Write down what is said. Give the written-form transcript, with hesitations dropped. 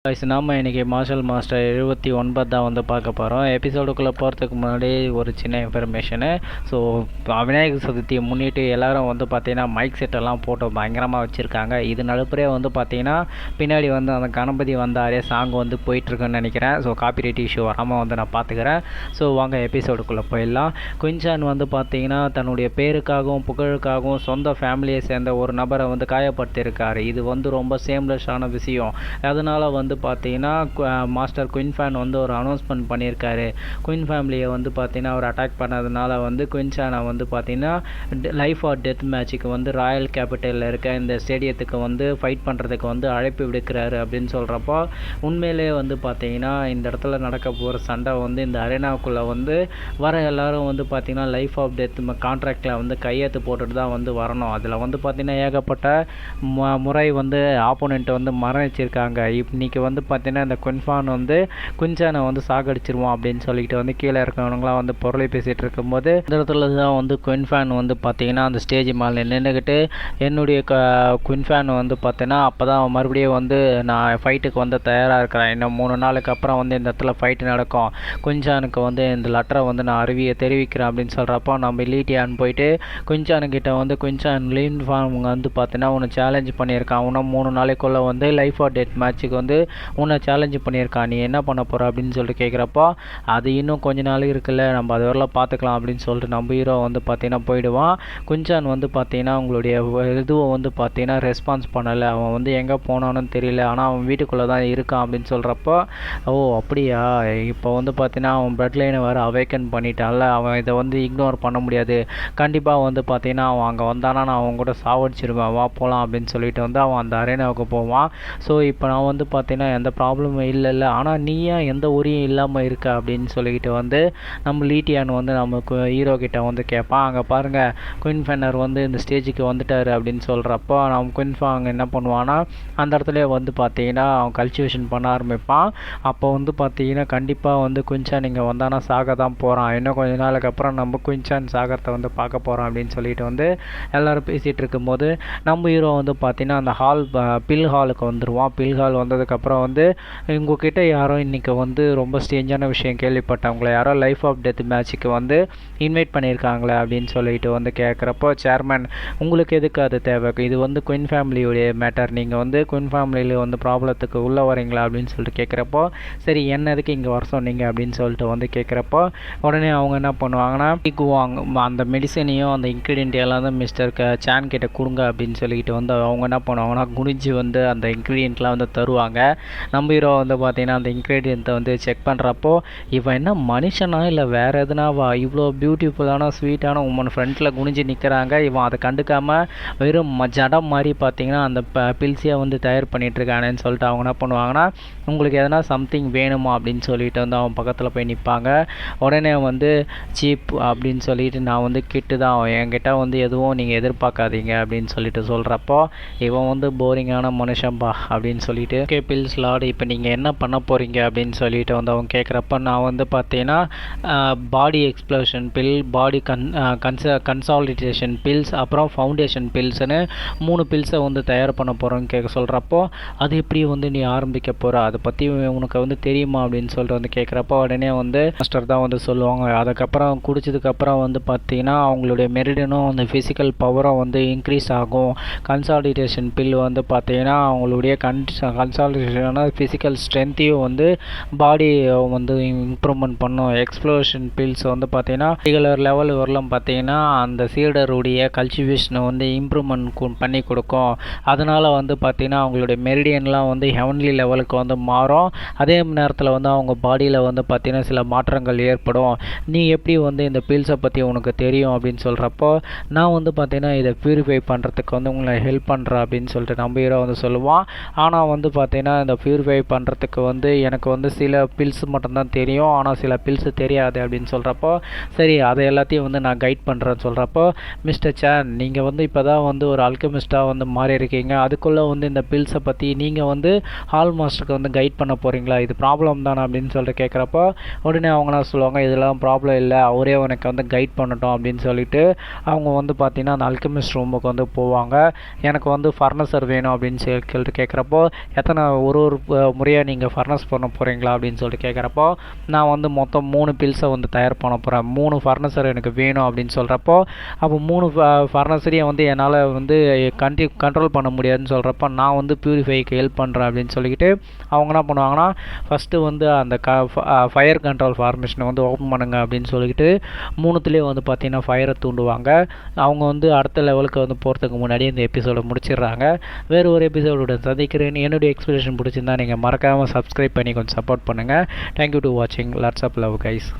Guys நாம இன்றைக்கி marshal master 79 தான் வந்து பார்க்க போகிறோம். எபிசோடுக்குள்ளே போகிறதுக்கு முன்னாடி ஒரு சின்ன இன்ஃபர்மேஷனு. ஸோ விநாயகர் சதுர்த்தியை முன்னிட்டு எல்லோரும் வந்து பார்த்திங்கன்னா மைக் செட்டெல்லாம் போட்டு பயங்கரமாக வச்சுருக்காங்க. இது நடுப்புறே வந்து பார்த்திங்கன்னா பின்னாடி வந்து அந்த கணபதி வந்தாரே சாங் வந்து போயிட்டுருக்குன்னு நினைக்கிறேன். ஸோ காப்பிரைட் இஷ்யூ வராமல் வந்து நான் பார்த்துக்கிறேன். ஸோ வாங்க எபிசோடுக்குள்ளே போயிடலாம். குயின்சான் வந்து பார்த்திங்கன்னா தன்னுடைய பேருக்காகவும் புகழுக்காகவும் சொந்த ஃபேமிலியை சேர்ந்த ஒரு நபரை வந்து காயப்படுத்தியிருக்காரு. இது வந்து ரொம்ப சேம்லெஸ்ஸான விஷயம். அதனால் வந்து பார்த்தீங்கன்னா மாஸ்டர் குயின் ஃபேன் வந்து ஒரு அனௌன்ஸ்மெண்ட் பண்ணியிருக்காரு. குயின் ஃபேமிலியை வந்து பார்த்தீங்கன்னா அவர் அட்டாக் பண்ணதுனால வந்து குயின்சானை வந்து பார்த்தீங்கன்னா லைஃப் ஆர் டெத் மேட்சுக்கு வந்து ராயல் கேபிட்டலில் இருக்க இந்த ஸ்டேடியத்துக்கு வந்து ஃபைட் பண்ணுறதுக்கு வந்து அழைப்பு விடுக்கிறாரு அப்படின்னு சொல்கிறப்போ உண்மையிலே வந்து பார்த்தீங்கன்னா இந்த இடத்துல நடக்க போகிற சண்டை வந்து இந்த அரேனாவுக்குள்ளே வந்து வர எல்லாரும் வந்து பார்த்தீங்கன்னா லைஃப் ஆஃப் டெத் கான்ட்ராக்டில் வந்து கையெழுத்து போட்டுட்டு தான் வந்து வரணும். அதில் வந்து பார்த்தீங்கன்னா ஏகப்பட்ட முறை வந்து ஆப்போனண்ட்டை வந்து மரணிச்சிருக்காங்க. இன்னைக்கு வந்து பார்த்தீங்கன்னா இந்த குயின்ஃபான் வந்து குயின்சானை வந்து சாகடிச்சிருவோம் அப்படின்னு சொல்லிட்டு வந்து கீழே இருக்கிறவங்களாம் வந்து பொருளை பேசிகிட்டு இருக்கும்போது இந்த இடத்துல தான் வந்து குயின்ஃபான் வந்து பார்த்தீங்கன்னா அந்த ஸ்டேஜ் மேலே நின்றுக்கிட்டு என்னுடைய குயின்ஃபான் வந்து பார்த்தீங்கன்னா அப்போ தான் மறுபடியும் வந்து நான் ஃபைட்டுக்கு வந்து தயாராக இருக்கிறேன். இன்னும் 3 நாளுக்கு அப்புறம் வந்து இந்த இடத்துல ஃபைட்டு நடக்கும். குயின்சானுக்கு வந்து இந்த லெட்டரை வந்து நான் தெரிவிக்கிறேன் அப்படின்னு சொல்கிறப்போ நம்ம லீட்டியான் போயிட்டு குயின்சானுக்கிட்ட வந்து குயின்சான் லீன்ஃபான் வந்து பார்த்தீங்கன்னா உன்னை சேலஞ்ச் பண்ணியிருக்கான். இன்னும் 3 நாளைக்குள்ளே வந்து லைஃப் ஆர் டெத் மேட்சுக்கு வந்து உன்னை சேலஞ்சு பண்ணியிருக்கான். நீ என்ன பண்ண போகிற அப்படின்னு சொல்லிட்டு கேட்குறப்போ அது இன்னும் கொஞ்ச நாள் இருக்குல்ல, நம்ம அது வரலாம் பார்த்துக்கலாம் அப்படின்னு சொல்லிட்டு நம்ம ஹீரோ வந்து பார்த்தீங்கன்னா போயிடுவான். குயின்சான் வந்து பார்த்தீங்கன்னா உங்களுடைய இதுவை வந்து பார்த்தீங்கன்னா ரெஸ்பான்ஸ் பண்ணலை. அவன் வந்து எங்கே போனான்னு தெரியல, ஆனால் அவன் வீட்டுக்குள்ளே தான் இருக்கான் அப்படின்னு சொல்கிறப்போ ஓ அப்படியா, இப்போ வந்து பார்த்தீங்கன்னா அவன் பிளட் லைனை வேறு அவேக்கன் பண்ணிட்டான்ல, அவன் இதை வந்து இக்னோர் பண்ண முடியாது. கண்டிப்பாக வந்து பார்த்தீங்கன்னா அவன் அங்கே வந்தானா நான் அவன் கூட சாவடிச்சிருவேன், வா போகலாம் அப்படின்னு சொல்லிட்டு வந்து அவன் அந்த அரேனாவுக்கு போவான். ஸோ இப்போ நான் வந்து பார்த்தீங்கன்னா எந்த ப்ராப்ளமும் இல்லை, ஆனால் நீ ஏன் எந்த உரியும் இல்லாமல் இருக்க அப்படின்னு சொல்லிக்கிட்டு வந்து நம்ம லீட்டியான் வந்து நமக்கு ஹீரோ கிட்ட வந்து கேட்பான். அங்கே பாருங்கள் குயின் ஃபென்னர் வந்து இந்த ஸ்டேஜுக்கு வந்துட்டார் அப்படின்னு சொல்கிறப்போ நம்ம குயின் ஃபேன் என்ன பண்ணுவான்னா அந்த இடத்துல வந்து பார்த்தீங்கன்னா அவன் கல்டிவேஷன் பண்ண ஆரம்பிப்பான். அப்போ வந்து பார்த்தீங்கன்னா கண்டிப்பாக வந்து குயின்சான் இங்கே வந்தானா சாக தான் போகிறான். இன்னும் கொஞ்ச நாளுக்கு அப்புறம் நம்ம குயின்சான் சாகத்தை வந்து பார்க்க போகிறோம் அப்படின்னு சொல்லிட்டு வந்து எல்லோரும் பேசிகிட்டு இருக்கும்போது நம்ம ஹீரோ வந்து பார்த்தீங்கன்னா அந்த பில் ஹாலுக்கு வந்துடுவான். பில் ஹால் வந்ததுக்கப்புறம் வந்து உங்ககிட்ட யாரோ இன்றைக்கி வந்து ரொம்ப ஸ்ட்ரேஞ்சான விஷயம் கேள்விப்பட்டவங்கள யாரோ லைஃப் ஆஃப் டெத் மேட்சுக்கு வந்து இன்வைட் பண்ணியிருக்காங்களே அப்படின்னு சொல்லிட்டு வந்து கேட்குறப்போ சேர்மன் உங்களுக்கு எதுக்கு அது தேவை, இது வந்து குயின் ஃபேமிலியுடைய மேட்டர், நீங்கள் வந்து குயின் ஃபேமிலியில் வந்து ப்ராப்ளத்துக்கு உள்ளே வரீங்களா அப்படின்னு சொல்லிட்டு கேட்குறப்போ சரி என்ன எதுக்கு இங்கே வர சொன்னீங்க அப்படின்னு சொல்லிட்டு வந்து கேட்குறப்போ உடனே அவங்க என்ன பண்ணுவாங்கன்னா அந்த மெடிசனையும் அந்த இன்க்ரீடியன்ட் எல்லாம் தான் மிஸ்டர் சான் கிட்ட கொடுங்க அப்படின்னு சொல்லிட்டு வந்து அவங்க என்ன பண்ணுவாங்கன்னா குனிஞ்சு வந்து அந்த இன்க்ரீடியன்ட்லாம் வந்து தருவாங்க. நம்ம ஹீரோ வந்து பார்த்தீங்கன்னா அந்த இன்க்ரீடியன்ட்டை வந்து செக் பண்ணுறப்போ இவன் என்ன மனுஷனா இல்லை வேறு எதுனாவா, இவ்வளோ பியூட்டிஃபுல்லான ஸ்வீட்டான உமன் ஃப்ரண்ட்டில் குனிஞ்சு நிற்கிறாங்க, இவன் அதை கண்டுக்காமல் வெறும் ஜடம் மாதிரி பார்த்தீங்கன்னா அந்த பில்ஸியை வந்து தயார் பண்ணிகிட்ருக்கானேன்னு சொல்லிட்டு அவங்க என்ன பண்ணுவாங்கன்னா உங்களுக்கு எதனா சம்திங் வேணுமா அப்படின்னு சொல்லிட்டு வந்து அவன் பக்கத்தில் போய் நிற்பாங்க. உடனே வந்து சீப் அப்படின்னு சொல்லிட்டு நான் வந்து கிட்டு தான், என்கிட்ட வந்து எதுவும் நீங்கள் எதிர்பார்க்காதீங்க அப்படின்னு சொல்லிட்டு சொல்கிறப்போ இவன் வந்து போரிங்கான மனுஷன்பா அப்படின்னு சொல்லிட்டு ஓகே பில்ஸ் லார்டு இப்போ நீங்கள் என்ன பண்ண போகிறீங்க அப்படின்னு சொல்லிட்டு வந்து அவங்க கேட்குறப்ப நான் வந்து பார்த்தீங்கன்னா பாடி எக்ஸ்ப்ளோஷன் பில், பாடி கன்சாலிடேஷன் பில்ஸ், அப்புறம் ஃபவுண்டேஷன் பில்ஸ்னு 3 பில்ஸை வந்து தயார் பண்ண போகிறோன்னு கேட்க சொல்கிறப்போ அது எப்படி வந்து நீ ஆரம்பிக்க போகிற, அதை பற்றி உனக்கு வந்து தெரியுமா அப்படின்னு சொல்லிட்டு வந்து கேட்குறப்போ உடனே வந்து மாஸ்டர் தான் வந்து சொல்லுவாங்க. அதுக்கப்புறம் குடிச்சதுக்கப்புறம் வந்து பார்த்தீங்கன்னா அவங்களுடைய மெரிடியனும் அந்த ஃபிசிக்கல் பவரும் வந்து இன்க்ரீஸ் ஆகும். கன்சாலிடேஷன் பில் வந்து பார்த்தீங்கன்னா அவங்களுடைய கன்சாலிடேஷனான ஃபிசிக்கல் ஸ்ட்ரென்த்தையும் வந்து பாடி வந்து இம்ப்ரூவ்மெண்ட் பண்ணும். எக்ஸ்ப்ளோஷன் பில்ஸ் வந்து பார்த்தீங்கன்னா ரெகுலர் லெவல் வரலாம் பார்த்தீங்கன்னா அந்த சீடருடைய கல்டிவேஷனை வந்து இம்ப்ரூவ்மெண்ட் பண்ணி கொடுக்கும். அதனால் வந்து பார்த்தீங்கன்னா அவங்களுடைய மெரிடியன்லாம் வந்து ஹெவன்லி லெவலுக்கு வந்து மாறும். அதே நேரத்தில் வந்து அவங்க பாடியில் வந்து பார்த்தீங்கன்னா சில மாற்றங்கள் ஏற்படும். நீ எப்படி வந்து இந்த பில்ஸை பற்றி உனக்கு தெரியும் அப்படின்னு சொல்கிறப்போ நான் வந்து பார்த்தீங்கன்னா இதை ப்யூரிஃபை பண்ணுறதுக்கு வந்து உங்களை ஹெல்ப் பண்ணுறேன் அப்படின்னு சொல்லிட்டு நம்ம ஹீரோ வந்து சொல்லுவான். ஆனால் வந்து பார்த்தீங்கன்னா இந்த ப்யூரிஃபை பண்ணுறதுக்கு வந்து எனக்கு வந்து சில பில்ஸ் மட்டும்தான் தெரியும், ஆனால் சில பில்ஸ் தெரியாது அப்படின்னு சொல்கிறப்போ சரி அதை எல்லாத்தையும் வந்து நான் கைட் பண்ணுறேன்னு சொல்கிறப்போ மிஸ்டர் சான் நீங்கள் வந்து இப்போ தான் வந்து ஒரு அல்கெமிஸ்ட்டாக வந்து மாறி இருக்கீங்க, அதுக்குள்ளே வந்து இந்த பில்ஸை பற்றி நீங்கள் வந்து ஹால் மாஸ்டருக்கு வந்து கைட் பண்ண போகிறீங்களா, இது ப்ராப்ளம் தானே அப்படின்னு சொல்லிட்டு கேட்குறப்போ உடனே அவங்களாம் சொல்லுவாங்க இதெல்லாம் ப்ராப்ளம் இல்லை, அவரே உனக்கு வந்து கைட் பண்ணட்டும் அப்படின்னு சொல்லிட்டு அவங்க வந்து பார்த்தீங்கன்னா அந்த அல்கெமிஸ்ட் ரூமுக்கு வந்து போவாங்க. எனக்கு வந்து ஃபர்னஸர் வேணும் அப்படின்னு சொல்லிட்டு கேட்குறப்போ எத்தனை ஒரு முறையாக நீங்கள் ஃபர்னஸ் பண்ண போகிறீங்களா அப்படின்னு சொல்லிட்டு கேட்குறப்போ, நான் வந்து மொத்தம் 3 பில்ஸை வந்து தயார் பண்ண போகிறேன், 3 ஃபர்னஸர் எனக்கு வேணும் அப்படின்னு சொல்கிறப்போ, அப்போ 3 ஃபர்னஸரையும் வந்து என்னால் வந்து கண்ட்ரோல் பண்ண முடியாதுன்னு சொல்கிறப்போ, நான் வந்து பியூரிஃபைக்கு ஹெல்ப் பண்ணுறேன் அப்படின்னு சொல்லிக்கிட்டு அவங்க என்ன பண்ணுவாங்கன்னா, ஃபஸ்ட்டு வந்து அந்த ஃபயர் கண்ட்ரோல் ஃபார்மேஷனை வந்து ஓப்பன் பண்ணுங்க அப்படின்னு சொல்லிக்கிட்டு 3த்துலேயும் வந்து பார்த்திங்கன்னா ஃபயரை தூண்டுவாங்க. அவங்க வந்து அடுத்த லெவலுக்கு வந்து போகிறதுக்கு முன்னாடி இந்த எபிசோடை முடிச்சிடுறாங்க. வேறு ஒரு எபிசோடோட சந்திக்கிறேன். என்னுடைய எக்ஸ்பிளேஷன் பிடிச்சிருந்தா நீங்கள் மறக்காமல் சப்ஸ்கிரைப் பண்ணி கொஞ்சம் சப்போர்ட் பண்ணுங்கள். தேங்க்யூ டு வாட்சிங். Lots of love guys.